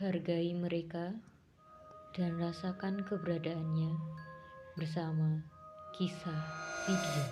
Hargai mereka dan rasakan keberadaannya bersama kisah Sidia.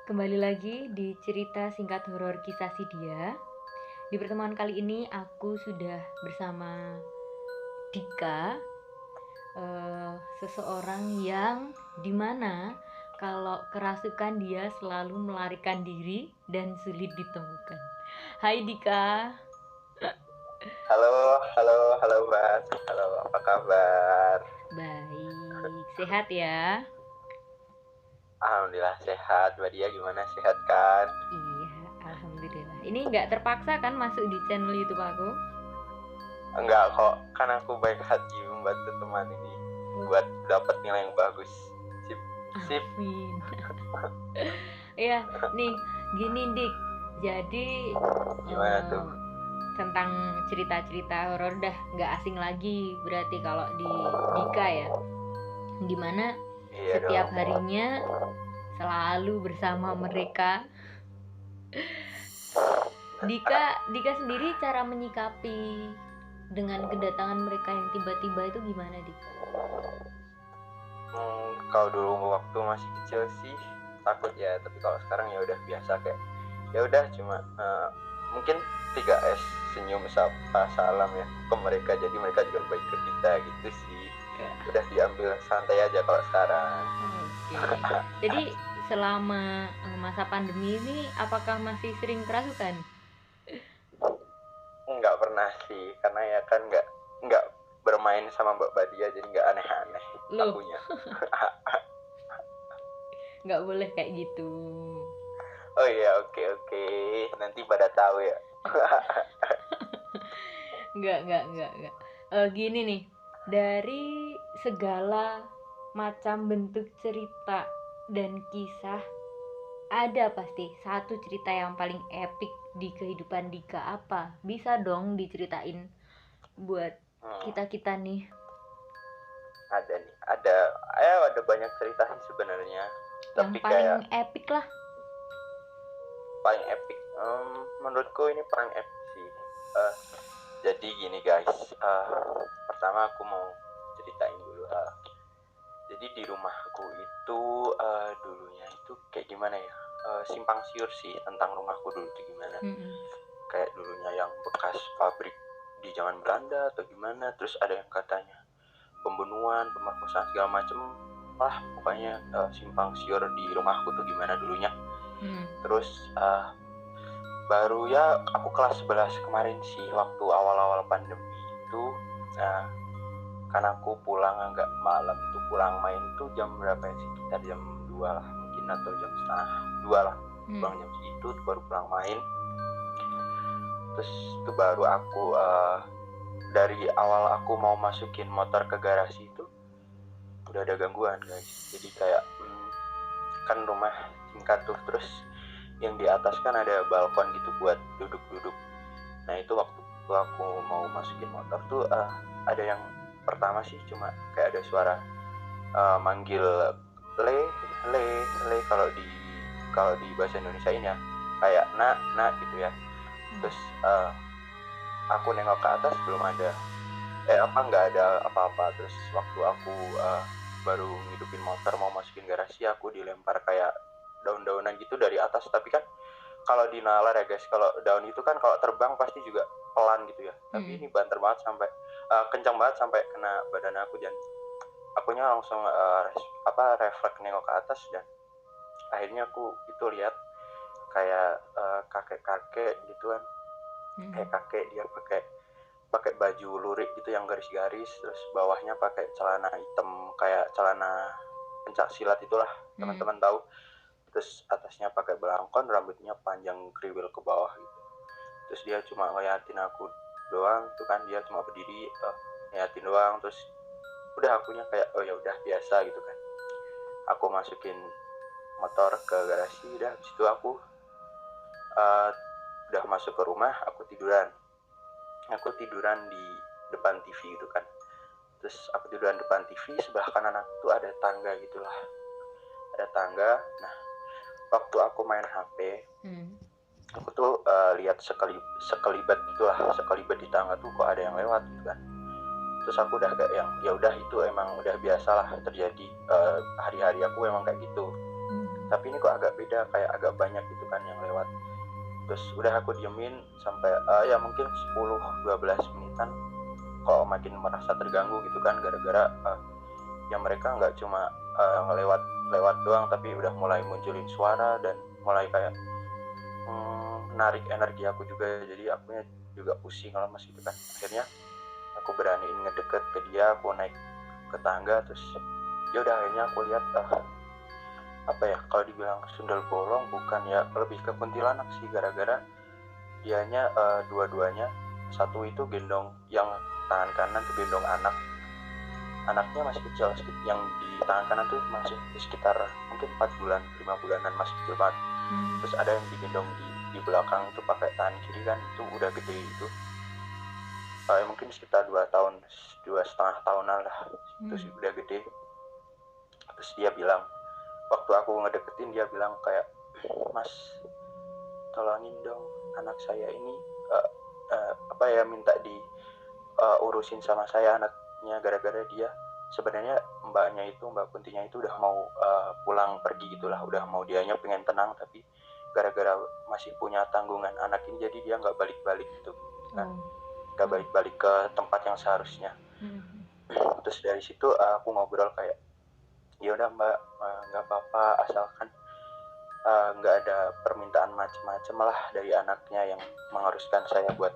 Kembali lagi di cerita singkat horor kisah Sidia. Di pertemuan kali ini aku sudah bersama Dika, seseorang yang dimana kalau kerasukan dia selalu melarikan diri dan sulit ditemukan. Hai Dika. Halo Mbak. Halo, apa kabar? Baik, sehat ya? Alhamdulillah sehat. Mbak Dia gimana, sehat kan? Iya, alhamdulillah. Ini nggak terpaksa kan masuk di channel YouTube aku? Enggak kok, kan aku baik hati membantu teman ini buat dapat nilai yang bagus. Sip, sip. Amin. Ya, nih gini Dik. Jadi Gimana tuh? tentang cerita-cerita horor dah nggak asing lagi berarti kalau di Dika ya. Dimana Iya setiap dong. harinya selalu bersama mereka. Dika sendiri cara menyikapi dengan kedatangan mereka yang tiba-tiba itu gimana, Dik? Kalau dulu waktu masih kecil sih takut ya, tapi kalau sekarang ya udah biasa, kayak ya udah cuma mungkin 3S, senyum, sapa, salam ya ke mereka, jadi mereka juga baik ke kita gitu sih. Udah diambil santai aja kalau sekarang. Oke. Jadi selama masa pandemi ini apakah masih sering kerasukan? Nggak pernah sih, karena ya kan nggak bermain sama Mbak Badia, jadi nggak aneh-aneh Loh, akunya. nggak boleh kayak gitu. Oh iya, oke, nanti pada tahu ya. Nggak. Gini nih, dari segala macam bentuk cerita dan kisah, ada pasti satu cerita yang paling epic di kehidupan Dika. Apa? Bisa dong diceritain buat kita nih. Ada nih, ada banyak cerita sih sebenarnya, Yang tapi paling kayak epic lah. paling epic, menurutku ini paling epic sih. Jadi gini guys, pertama aku mau ceritain dulu. Jadi di rumahku itu dulunya itu kayak gimana ya, simpang siur sih tentang rumahku dulu itu gimana. Kayak dulunya yang bekas pabrik di zaman Belanda atau gimana, terus ada yang katanya pembunuhan, pemerkosaan segala macem lah, pokoknya simpang siur di rumahku tuh gimana dulunya. Terus baru ya aku kelas 11 kemarin sih, waktu awal-awal pandemi itu, kan aku pulang agak malam tuh, pulang main tuh jam berapa ya, sekitar jam 2 lah mungkin, atau jam setengah 2 lah, pulang jam segitu baru pulang main. Terus itu baru aku dari awal aku mau masukin motor ke garasi itu udah ada gangguan guys. Jadi kayak kan rumah tingkat tuh, terus yang di atas kan ada balkon gitu buat duduk-duduk. Nah itu waktu aku mau masukin motor tuh ada yang pertama sih cuma kayak ada suara manggil le kalau di bahasa Indonesia ini ya, kayak nak gitu ya. Terus aku nengok ke atas belum ada nggak ada apa-apa. Terus waktu aku baru ngidupin motor mau masukin garasi, aku dilempar kayak daun-daunan gitu dari atas. Tapi kan kalau di nalar ya guys, kalau daun itu kan kalau terbang pasti juga pelan gitu ya. Tapi ini banter banget, sampai kencang banget sampai kena badan aku, dan akunya langsung refleks nengok ke atas. Dan akhirnya aku itu lihat kayak kakek-kakek gitu kan. Kayak kakek, dia pakai baju lurik gitu yang garis-garis, terus bawahnya pakai celana hitam kayak celana pencak silat itulah, teman-teman tahu. Terus atasnya pakai belangkon, rambutnya panjang kriwil ke bawah gitu. Terus dia cuma ngeliatin aku doang tuh kan, dia cuma berdiri ngeliatin doang. Terus udah akunya kayak oh ya udah biasa gitu kan. Aku masukin motor ke garasi, udah habis itu aku udah masuk ke rumah, aku tiduran di depan TV gitu kan. Terus aku tiduran depan TV, sebelah kanan aku tuh ada tangga gitulah, ada tangga. Nah waktu aku main HP aku tuh lihat sekelibat di tangga tuh kok ada yang lewat gitu kan. Terus aku udah kayak yang ya udah itu emang udah biasalah terjadi, hari-hari aku emang kayak gitu. Tapi ini kok agak beda, kayak agak banyak gitu kan yang lewat. Terus udah aku diemin sampai ya mungkin 10-12 menitan, kok makin merasa terganggu gitu kan, gara-gara yang mereka nggak cuma lewat doang, tapi udah mulai munculin suara dan mulai kayak menarik energi aku juga. Jadi akunya juga pusing lemes gitu kan. Akhirnya aku beraniin ngedeket ke dia, aku naik ke tangga. Terus ya udah akhirnya aku lihat apa ya, kalau dibilang sundel bolong bukan ya, lebih ke kuntilanak sih, gara-gara dianya dua-duanya, satu itu gendong, yang tangan kanan tuh gendong anaknya masih kecil, yang di tangan kanan tuh masih sekitar mungkin 4 bulan 5 bulanan, masih kecil banget. Terus ada yang digendong di belakang itu pakai tangan kiri kan, itu udah gede itu, mungkin sekitar 2,5 tahunan lah. Terus udah gede. Terus dia bilang, waktu aku ngedeketin, dia bilang kayak, "Mas, tolongin dong anak saya ini, apa ya, minta di urusin sama saya anaknya, gara-gara dia sebenarnya Mbak Kuntinya itu udah mau pulang pergi gitulah, udah mau, dianya pengen tenang, tapi gara-gara masih punya tanggungan anak ini, jadi dia nggak balik-balik gitu kan, nggak balik-balik ke tempat yang seharusnya." Terus dari situ aku ngobrol kayak, ya udah Mbak, nggak apa-apa, asalkan nggak ada permintaan macem-macem lah dari anaknya yang mengharuskan saya buat,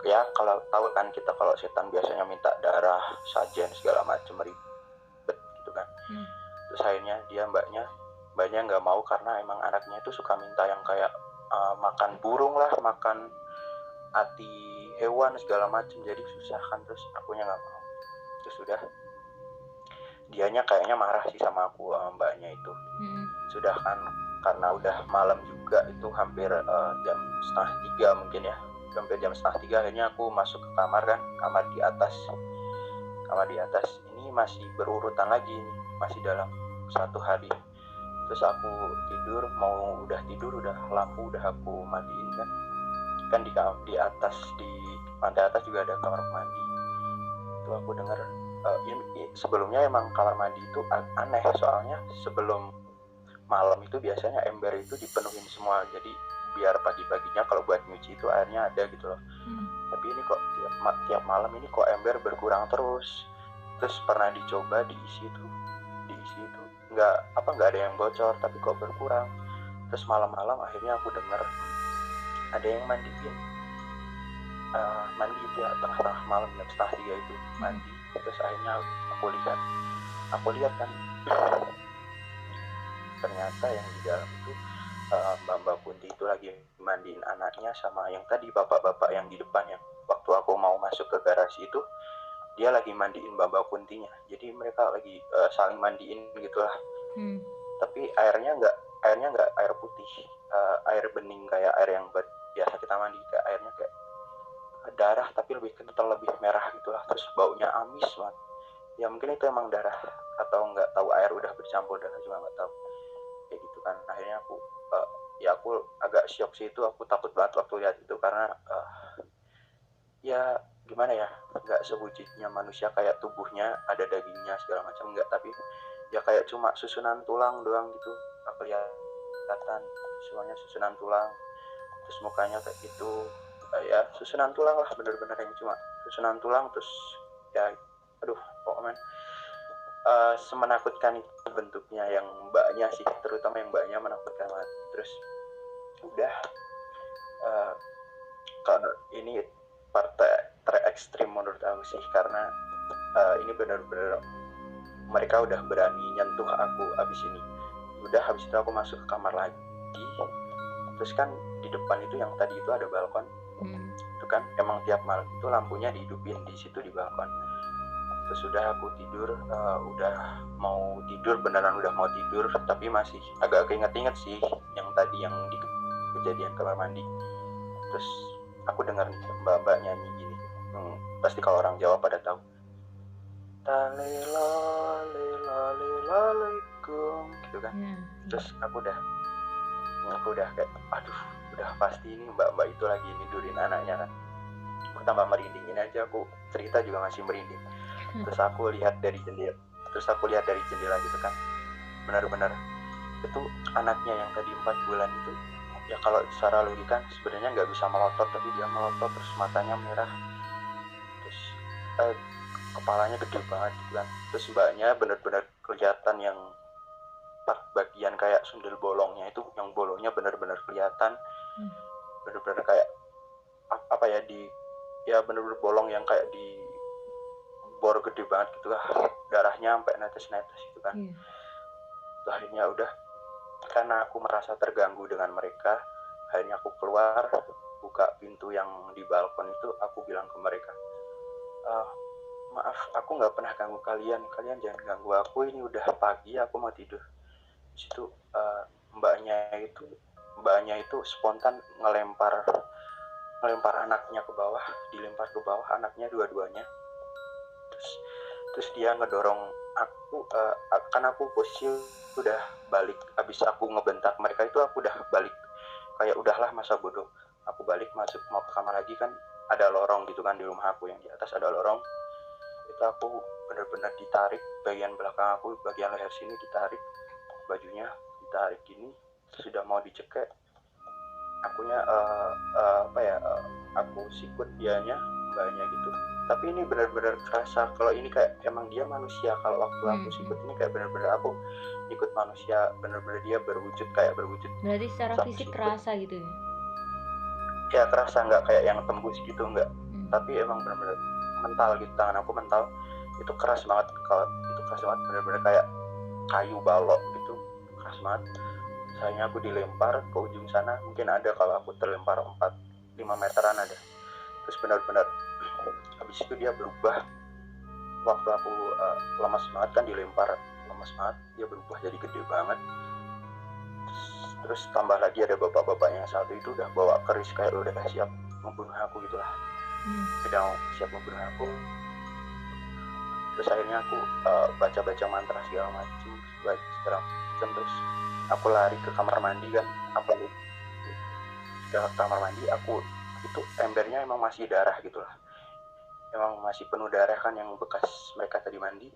ya kalau tahu kan kita, kalau setan biasanya minta darah, sajen segala macem, ribet gitu kan. Terus akhirnya mbaknya nggak mau, karena emang anaknya itu suka minta yang kayak makan burung lah, makan hati hewan segala macem, jadi susah kan. Terus akunya nggak mau. Terus udah, dianya kayaknya marah sih sama aku, mbaknya itu. Sudah kan, karena udah malam juga, itu hampir jam 2:30 mungkin ya, hampir jam 2:30, akhirnya aku masuk ke kamar kan, kamar di atas ini masih berurutan lagi nih, masih dalam satu hari. Terus aku udah lampu udah aku matiin kan di atas, di lantai atas juga ada kamar mandi. Itu aku dengar, sebelumnya emang kamar mandi itu aneh, soalnya sebelum malam itu biasanya ember itu dipenuhin semua, jadi biar pagi-paginya kalau buat nyuci itu airnya ada gitu loh. Tapi ini kok tiap malam ini kok ember berkurang terus. Terus pernah dicoba diisi itu nggak ada yang bocor, tapi kok berkurang. Terus malam-malam akhirnya aku dengar ada yang mandi itu ya, tengah-tengah malam jam 2:30 itu mandi. Terus akhirnya aku lihat kan, ternyata yang di dalam itu Mbak Kunti itu lagi mandiin anaknya sama yang tadi bapak-bapak yang di depan, yang waktu aku mau masuk ke garasi itu, dia lagi mandiin Mbak Kuntinya. Jadi mereka lagi saling mandiin gitulah. Tapi airnya nggak air putih, air bening kayak air yang biasa kita mandi, kayak airnya kayak darah, tapi lebih kental, lebih merah gitulah. Terus baunya amis banget. Ya mungkin itu emang darah, atau nggak tahu air udah bercampur darah, juga nggak tahu. Kayak gitu kan. Akhirnya aku agak shock sih, itu aku takut banget waktu lihat itu, karena ya gimana ya, nggak sewujudnya manusia, kayak tubuhnya ada dagingnya segala macam, nggak, tapi ya kayak cuma susunan tulang doang gitu, kelihatan semuanya susunan tulang. Terus mukanya kayak gitu, ya susunan tulang lah, bener-bener yang cuma susunan tulang. Terus ya aduh, pokoknya semenakutkan itu bentuknya, yang mbaknya sih, terutama yang mbaknya menakutkan banget. Terus udah, kalau ini part terekstrim menurut aku sih, karena ini benar-benar mereka udah berani nyentuh aku. Habis itu aku masuk ke kamar lagi. Terus kan di depan itu yang tadi itu ada balkon. Itu kan emang tiap malam itu lampunya dihidupin di situ, di balkon. Terus udah aku tidur, udah mau tidur, beneran udah mau tidur, tapi masih agak keinget-inget sih yang tadi, yang di kejadian kamar mandi. Terus aku dengar nih mbak-mbak nyanyi gini, pasti kalau orang Jawa pada tahu, talelalelalelalekum gitu kan. Terus aku udah kayak, aduh, udah pasti ini mbak itu lagi nidurin anaknya kan. Aku tambah merinding, ini aja aku cerita juga masih merinding. Terus aku lihat dari jendela gitu kan, benar-benar itu anaknya yang tadi 4 bulan itu, ya kalau secara logika sebenarnya nggak bisa melotot, tapi dia melotot, terus matanya merah, terus kepalanya gede banget gitu kan. Terus mbaknya benar-benar kelihatan yang bagian kayak sundel bolongnya itu, yang bolongnya benar-benar kelihatan, benar-benar kayak apa ya, ya benar-benar bolong yang kayak di bor gede banget gitu lah, darahnya sampai netes-netes gitu kan. Akhirnya udah, karena aku merasa terganggu dengan mereka, akhirnya aku keluar, buka pintu yang di balkon itu, aku bilang ke mereka, maaf, aku nggak pernah ganggu kalian jangan ganggu aku, ini udah pagi, aku mau tidur. Situ mbaknya itu spontan ngelempar anaknya ke bawah, dilempar ke bawah anaknya dua-duanya. Terus dia ngedorong aku, kan aku posisi udah balik, habis aku ngebentak mereka itu aku udah balik, kayak udahlah masa bodoh, aku balik masuk mau ke kamar lagi kan, ada lorong gitu kan di rumah aku, yang di atas ada lorong, itu aku benar-benar ditarik bagian belakang aku, bagian leher sini ditarik, bajunya ditarik gini, sudah mau dicekek, akunya aku sikut dianya, mbaknya gitu. Tapi ini benar-benar kerasa kalau ini kayak emang dia manusia. Kalau waktu aku sikut ini kayak benar-benar aku ikut manusia, benar-benar dia berwujud. Berarti secara fisik kerasa gitu ya? Ya kerasa, nggak kayak yang tembus gitu, nggak. Tapi emang benar-benar mental gitu, tangan aku mental itu keras banget. Kalau itu keras banget, benar-benar kayak kayu balok gitu, keras banget. Sayangnya aku dilempar ke ujung sana, mungkin ada kalau aku terlempar 4-5 meteran ada. Terus benar-benar habis itu dia berubah. Waktu aku lemas banget kan, dilempar lemas banget, dia berubah jadi gede banget. Terus tambah lagi ada bapak-bapak yang satu itu udah bawa keris, kayak udah siap membunuh aku gitulah, sedang siap membunuh aku. Terus akhirnya aku baca-baca mantra segala macam, terus aku lari ke kamar mandi kan. Aku ke kamar mandi, aku itu embernya emang masih darah gitulah, emang masih penuh darah kan, yang bekas mereka tadi mandi.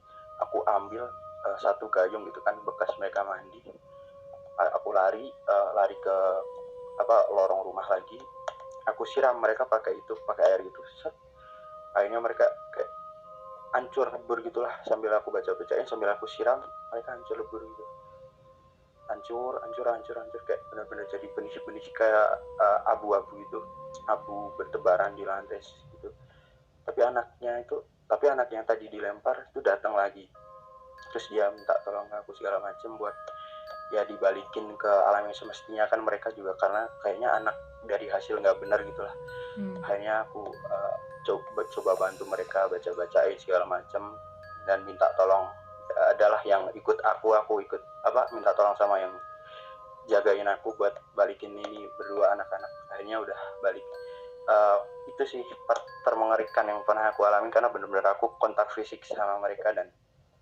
Aku ambil satu gayung gitu kan, bekas mereka mandi. Aku lari ke lorong rumah lagi. Aku siram mereka pakai air itu. Akhirnya mereka kayak hancur lebur gitulah, sambil aku baca-bacain, sambil aku siram, mereka hancur lebur gitu. Hancur kayak benar-benar jadi benih-benih kayak abu-abu gitu, abu bertebaran di lantai gitu. Tapi anaknya yang tadi dilempar itu datang lagi, terus dia minta tolong aku segala macam buat ya dibalikin ke alam yang semestinya kan. Mereka juga karena kayaknya anak dari hasil nggak benar gitulah. Akhirnya aku coba bantu mereka, baca-bacain segala macam dan minta tolong. Adalah yang ikut aku ikut minta tolong sama yang jagain aku buat balikin ini berdua anak-anak. Akhirnya udah balik. Itu sih termengerikan yang pernah aku alami, karena benar-benar aku kontak fisik sama mereka, dan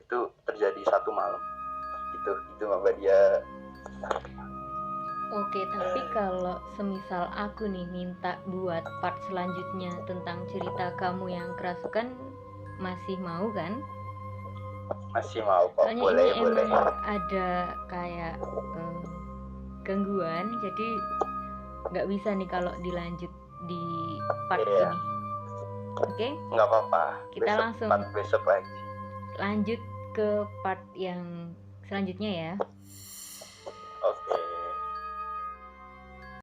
itu terjadi satu malam. Itu Mbak Dia. Oke, tapi kalau semisal aku nih minta buat part selanjutnya tentang cerita kamu yang kerasukan, masih mau kan? Masih mau kok. Soalnya boleh. emang ada kayak gangguan, jadi nggak bisa nih kalau dilanjut di part ini. Oke? Nggak apa-apa. Kita langsung besok lagi. Lanjut ke part yang selanjutnya ya.